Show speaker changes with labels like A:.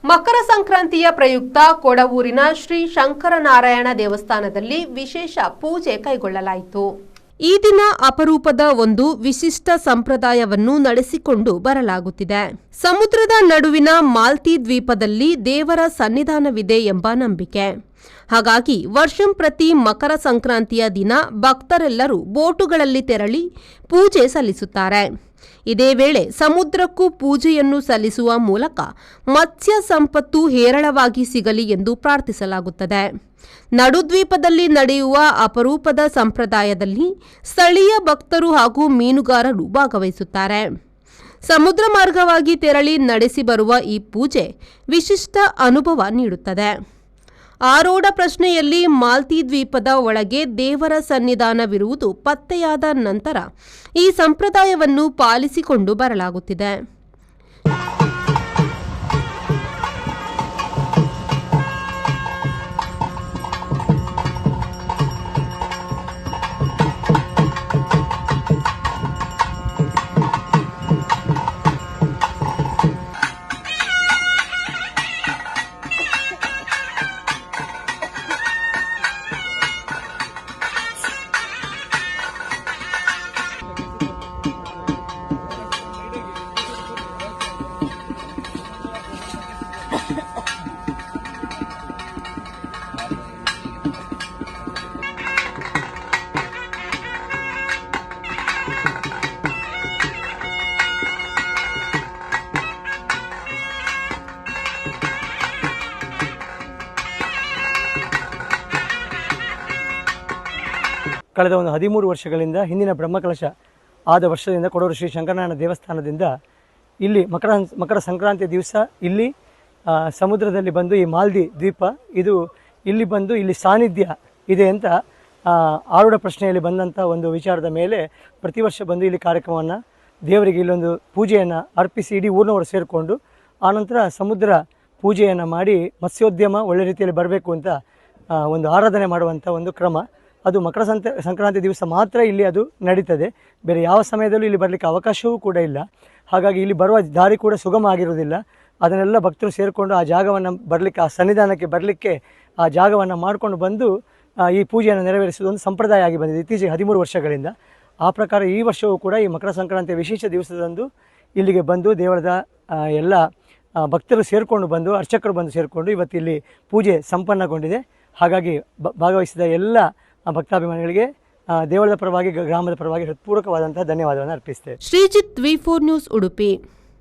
A: ಮಕರ ಸಂಕ್ರಾಂತಿಯ ಪ್ರಯುಕ್ತ ಕೊಡವೂರಿನ ಶ್ರೀ ಶಂಕರನಾರಾಯಣ ದೇವಸ್ಥಾನದಲ್ಲಿ ವಿಶೇಷ ಪೂಜೆ ಕೈಗೊಳ್ಳಲಾಯಿತು. ಈ ದಿನ ಅಪರೂಪದ ಒಂದು ವಿಶಿಷ್ಟ ಸಂಪ್ರದಾಯವನ್ನು ನಡೆಸಿಕೊಂಡು ಬರಲಾಗುತ್ತಿದೆ. ಸಮುದ್ರದ ನಡುವಿನ ಮಾಲ್ತಿ ದ್ವೀಪದಲ್ಲಿ ದೇವರ ಸನ್ನಿಧಾನವಿದೆ ಎಂಬ ನಂಬಿಕೆ. ಹಾಗಾಗಿ ವರ್ಷಂಪ್ರತಿ ಮಕರ ಸಂಕ್ರಾಂತಿಯ ದಿನ ಭಕ್ತರೆಲ್ಲರೂ ಬೋಟುಗಳಲ್ಲಿ ತೆರಳಿ ಪೂಜೆ ಸಲ್ಲಿಸುತ್ತಾರೆ. ಇದೇ ವೇಳೆ ಸಮುದ್ರಕ್ಕೂ ಪೂಜೆಯನ್ನು ಸಲ್ಲಿಸುವ ಮೂಲಕ ಮತ್ಸ್ಯ ಸಂಪತ್ತು ಹೇರಳವಾಗಿ ಸಿಗಲಿ ಎಂದು ಪ್ರಾರ್ಥಿಸಲಾಗುತ್ತದೆ. ನಡುದ್ವೀಪದಲ್ಲಿ ನಡೆಯುವ ಅಪರೂಪದ ಸಂಪ್ರದಾಯದಲ್ಲಿ ಸ್ಥಳೀಯ ಭಕ್ತರು ಹಾಗೂ ಮೀನುಗಾರರು ಭಾಗವಹಿಸುತ್ತಾರೆ. ಸಮುದ್ರ ಮಾರ್ಗವಾಗಿ ತೆರಳಿ ನಡೆಸಿ ಬರುವ ಈ ಪೂಜೆ ವಿಶಿಷ್ಟ ಅನುಭವ ನೀಡುತ್ತದೆ. ಆರೋಢ ಪ್ರಶ್ನೆಯಲ್ಲಿ ಮಾಲ್ತಿ ದ್ವೀಪದ ಒಳಗೆ ದೇವರ ಸನ್ನಿಧಾನವಿರುವುದು ಪತ್ತೆಯಾದ ನಂತರ ಈ ಸಂಪ್ರದಾಯವನ್ನು ಪಾಲಿಸಿಕೊಂಡು ಬರಲಾಗುತ್ತಿದೆ.
B: ಕಳೆದ ಒಂದು 13 ವರ್ಷಗಳಿಂದ ಹಿಂದಿನ ಬ್ರಹ್ಮಕಲಶ ಆದ ವರ್ಷದಿಂದ ಕೊಡೂರು ಶ್ರೀ ಶಂಕರನಾರಾಯಣ ದೇವಸ್ಥಾನದಿಂದ ಇಲ್ಲಿ ಮಕರ ಸಂಕ್ರಾಂತಿಯ ದಿವಸ ಇಲ್ಲಿ ಸಮುದ್ರದಲ್ಲಿ ಬಂದು ಈ ಮಾಲ್ದಿ ದ್ವೀಪ ಇದು ಇಲ್ಲಿ ಬಂದು ಇಲ್ಲಿ ಸಾನ್ನಿಧ್ಯ ಇದೆ ಅಂತ ಆರೂಢ ಪ್ರಶ್ನೆಯಲ್ಲಿ ಬಂದಂಥ ಒಂದು ವಿಚಾರದ ಮೇಲೆ ಪ್ರತಿ ವರ್ಷ ಬಂದು ಇಲ್ಲಿ ಕಾರ್ಯಕ್ರಮವನ್ನು ದೇವರಿಗೆ ಇಲ್ಲೊಂದು ಪೂಜೆಯನ್ನು ಅರ್ಪಿಸಿ ಇಡೀ ಊರಿನವರು ಸೇರಿಕೊಂಡು ಆನಂತರ ಸಮುದ್ರ ಪೂಜೆಯನ್ನು ಮಾಡಿ ಮತ್ಸ್ಯೋದ್ಯಮ ಒಳ್ಳೆ ರೀತಿಯಲ್ಲಿ ಬರಬೇಕು ಅಂತ ಒಂದು ಆರಾಧನೆ ಮಾಡುವಂಥ ಒಂದು ಕ್ರಮ. ಅದು ಮಕರ ಸಂಕ್ರಾಂತಿ ದಿವಸ ಮಾತ್ರ ಇಲ್ಲಿ ಅದು ನಡೀತದೆ. ಬೇರೆ ಯಾವ ಸಮಯದಲ್ಲೂ ಇಲ್ಲಿ ಬರಲಿಕ್ಕೆ ಅವಕಾಶವೂ ಕೂಡ ಇಲ್ಲ. ಹಾಗಾಗಿ ಇಲ್ಲಿ ಬರುವ ದಾರಿ ಕೂಡ ಸುಗಮ ಆಗಿರೋದಿಲ್ಲ. ಅದನ್ನೆಲ್ಲ ಭಕ್ತರು ಸೇರಿಕೊಂಡು ಆ ಜಾಗವನ್ನು ಬರಲಿಕ್ಕೆ, ಆ ಸನ್ನಿಧಾನಕ್ಕೆ ಬರಲಿಕ್ಕೆ ಆ ಜಾಗವನ್ನು ಮಾಡಿಕೊಂಡು ಬಂದು ಈ ಪೂಜೆಯನ್ನು ನೆರವೇರಿಸುವುದು ಒಂದು ಸಂಪ್ರದಾಯ ಆಗಿ ಬಂದಿದೆ ಇತ್ತೀಚೆಗೆ 13 ವರ್ಷಗಳಿಂದ. ಆ ಪ್ರಕಾರ ಈ ವರ್ಷವೂ ಕೂಡ ಈ ಮಕರ ಸಂಕ್ರಾಂತಿಯ ವಿಶೇಷ ದಿವಸದಂದು ಇಲ್ಲಿಗೆ ಬಂದು ದೇವರದ ಎಲ್ಲ ಭಕ್ತರು ಸೇರಿಕೊಂಡು ಬಂದು, ಅರ್ಚಕರು ಬಂದು ಸೇರಿಕೊಂಡು ಇವತ್ತು ಇಲ್ಲಿ ಪೂಜೆ ಸಂಪನ್ನಗೊಂಡಿದೆ. ಹಾಗಾಗಿ ಭಾಗವಹಿಸಿದ ಎಲ್ಲ ಭಕ್ತಾಭಿಮಾನಿಗಳಿಗೆ ದೇವರದ ಪರವಾಗಿ, ಗ್ರಾಮದ ಪರವಾಗಿ ಹೃತ್ಪೂರ್ವಕವಾದಂತಹ ಧನ್ಯವಾದವನ್ನು ಅರ್ಪಿಸ್ತೇವೆ.
A: Sreejith V4 news Udupi.